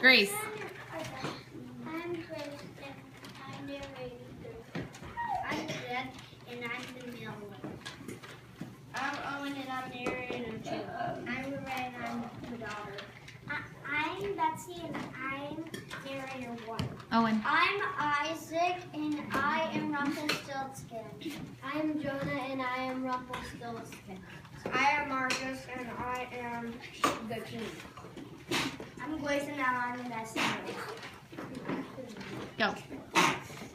Grace. I'm Grace, and I'm narrating. I'm Deb, and I'm the male. I'm Owen, and I'm narrator too. I'm Ray, and I'm the daughter. I'm Betsy, and I'm narrator 1. Owen. I'm Isaac, and I am Rumpelstiltskin. I'm Jonah, and I am Rumpelstiltskin. I am Marcus, and I am the king. I'm Grace, and I'm the messenger. Go.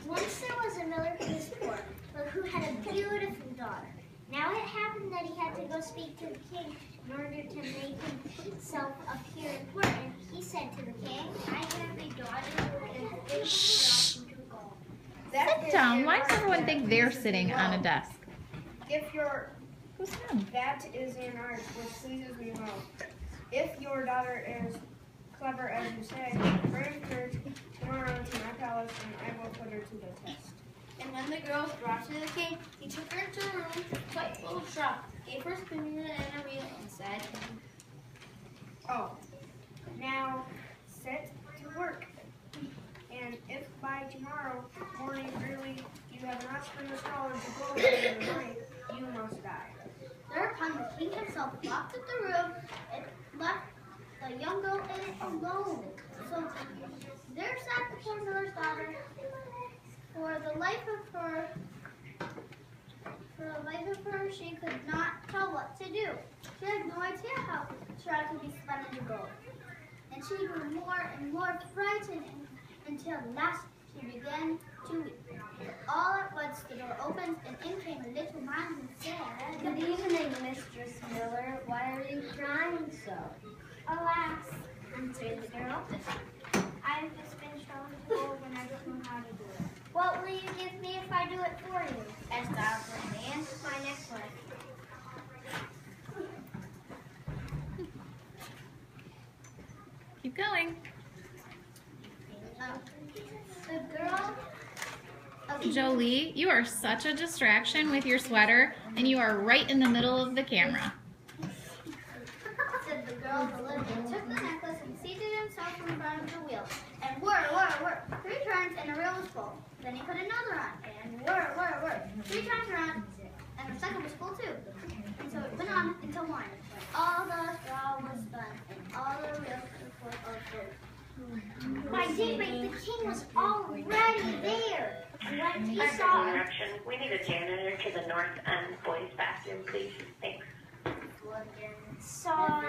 Once there was a miller who was poor, but who had a beautiful daughter. Now it happened that he had to go speak to the king in order to make himself appear important. He said to the king, I have a daughter who is faithful to gold. Sit down. Why does everyone think they're sitting on a desk? If your Who's him? that is an art which pleases me well. If your daughter is clever as you say, bring her tomorrow to my palace and I will put her to the test. And when the girl was brought to the king, he took her into a room quite full of straw, gave her a spoon and a reel, and said, Oh, now set to work. And if by tomorrow morning early you have not spun the straw into gold in the night, you must die. Thereupon the king himself locked up the room and left the young girl in it alone. So there sat the poor miller's daughter. For the life of her, she could not tell what to do. She had no idea how straw could be spun into gold. And she grew more and more frightened until at last she began to weep. All at once the door opened and in came a little man and said, Good evening, Mistress Miller. Why are you crying so? Alas, answered the girl, I've just been shown to gold and I don't know how to do it. What will you give me if I do it for you? Asked the awkward man. My necklace. Keep going. The girl. Jolie, you are such a distraction with your sweater, and you are right in the middle of the camera. Said the girl, the little man took the necklace and seated himself in front of the wheel. And whir, whir, whir, 3 turns and the reel was full. Then he put another on, and whir, whir, whir, 3 times around, and the second was full too. And so it went on until morning, when all the straw was done, and all the reels were full of gold. By daybreak, the king was already there. When he saw Direction. We need a janitor to the north end boys' bathroom, please. Thanks. saw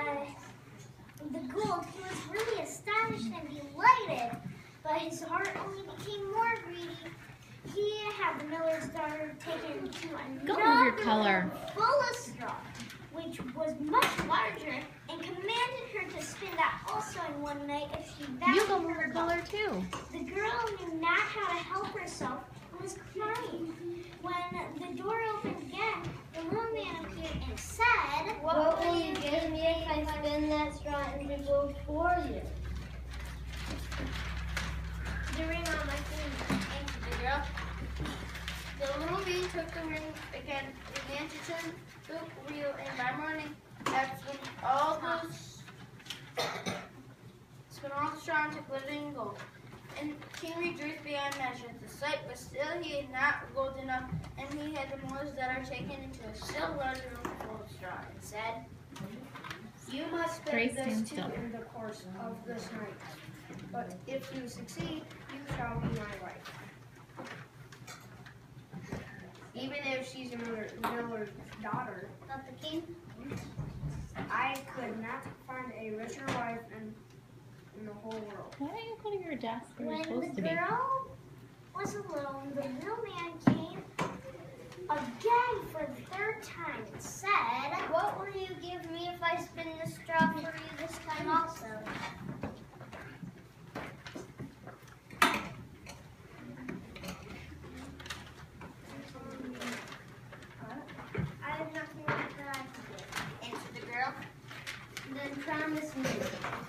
the gold, he was really astonished and delighted, but his heart only became more greedy. He had the miller's daughter taken to another room full of straw, which was much larger, and commanded her to spin that also in one night if she valued her color too. The girl knew not how to help herself and was crying. When the door opened again, the little man appeared and said, What will you give me if I spin that straw into gold for you? The ring on my finger, answered the girl. The little man took the ring again, began to turn the wheel, and by morning, that's when all the straw into glittering gold. And King rejoiced beyond measure. The sight, but still he had not gold enough, and he had the miller's daughter taken into a still larger room full of straw, and said, You must spin Grace, this stand too still. in the course of this night. But if you succeed, you shall be my wife. Even if she's a miller's daughter, thought the king. I could not find a richer wife in the whole world. Why don't you go to your desk where you're When supposed the to be? girl was alone, the little man came again for the 3rd time and said, What will you give me if I spin the straw for you this time also? I have nothing that I can give, answered the girl. Then promise me,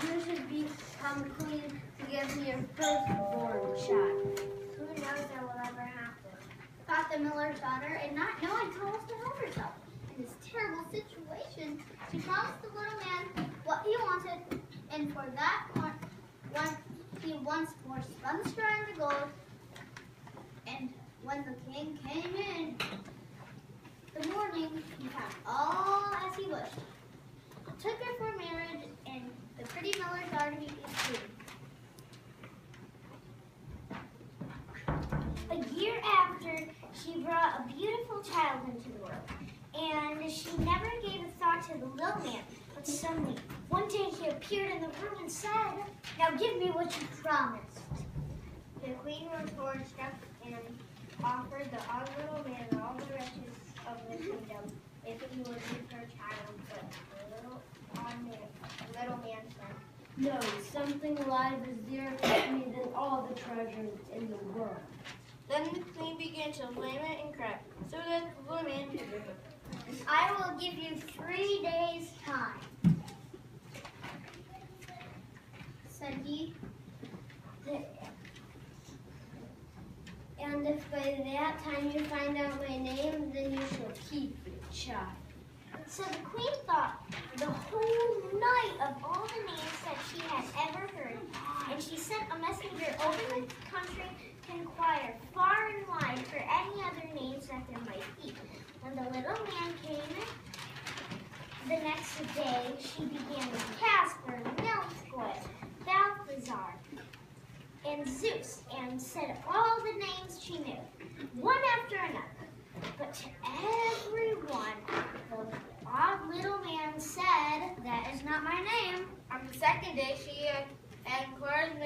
you should become queen to give me your firstborn child. Who knows that will ever happen? Thought the miller's daughter, and not knowing how else to help herself. In this terrible situation, she promised the little man what he wanted, and for that one once more spun the straw into gold, and when the king came in the morning, he found all as he wished. Took her for marriage, and the pretty miller's daughter became queen. A year after, she brought a beautiful child into the world, and she never gave a thought to the little man. But suddenly, one day he appeared in the room and said, "Now give me what you promised." The queen was struck and offered the odd little man all the riches of the kingdom if he would give her child. But the little man said, "No, something alive is dearer to me than all the treasures in the world." Then the queen began to lament and cry. So then the little man said, I will give you 3 days' time, said he. "And if by that time you find out my name, then you shall keep your child." So the queen thought the whole night of all the names that she had ever heard, and she sent a messenger over the country to inquire far and wide for any other names that there might be. When the little man came the next day, she began with Casper, Melchior, Balthazar, and Zeus, and said all the names she knew, one after another. But to everyone, the odd little man said, "That is not my name." On the second day, she inquired in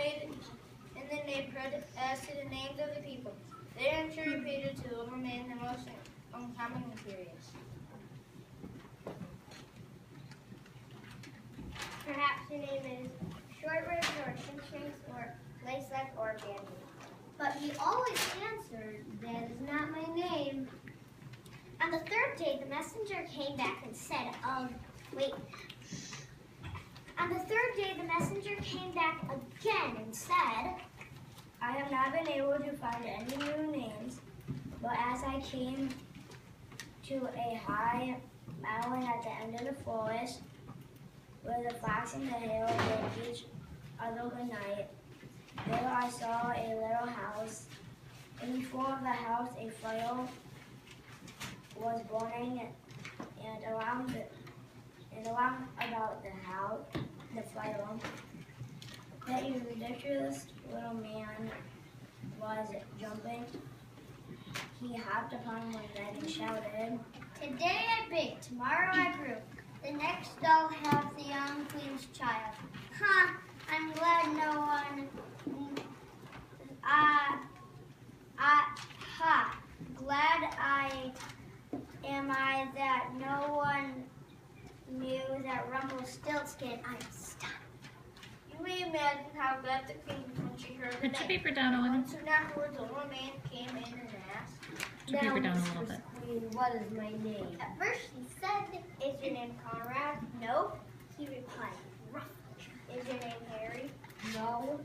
the neighborhood as to the names of the people. Then she repeated to the little man the most uncommon and curious. Perhaps your name is Short Ribs or Shinks or Lace-Like or Bandy. But he always answered, "That is not my name." On the third day, the messenger came back and said, On the third day, the messenger came back again and said, "I have not been able to find any new names, but as I came to a high mountain at the end of the forest, where the fox and the hare lived each other good night, there I saw a little house. In front of the house a fire was burning, and around about the house, the fire, that a ridiculous little man was jumping. He hopped upon one leg and shouted, "Today I baked, tomorrow I brew. The next I'll have the young queen's child. I'm glad no one, that no one knew that Rumpelstiltskin, I'm stuck." You may imagine how glad the queen was when she heard the Put your name. paper down, Owen. Soon afterwards, the little man came in and asked, Put your paper down a little bit. "Queen, what is my name?" At first she said, "Is your name Conrad?" "No." He replied, "Ruff." "Is your name Harry?" "No."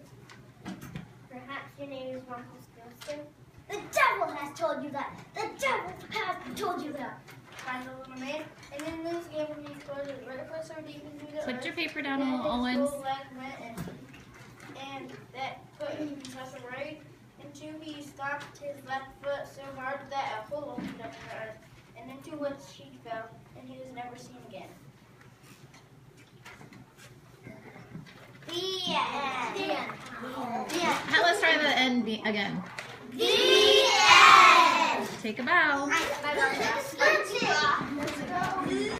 "Perhaps your name is Rumpelstiltskin?" "The devil has told you that. The devil has told you that." Cried the little man. And in this game, when he exploded his right foot so deep into the Put earth, your paper down, that his Owens. whole leg went and that foot touched right into, he stomped his left foot so hard that a hole opened up in the earth, and into which he fell, and he was never seen again. The end. The end. The end. Let's try the end again. The end. Take a bow. Bye-bye.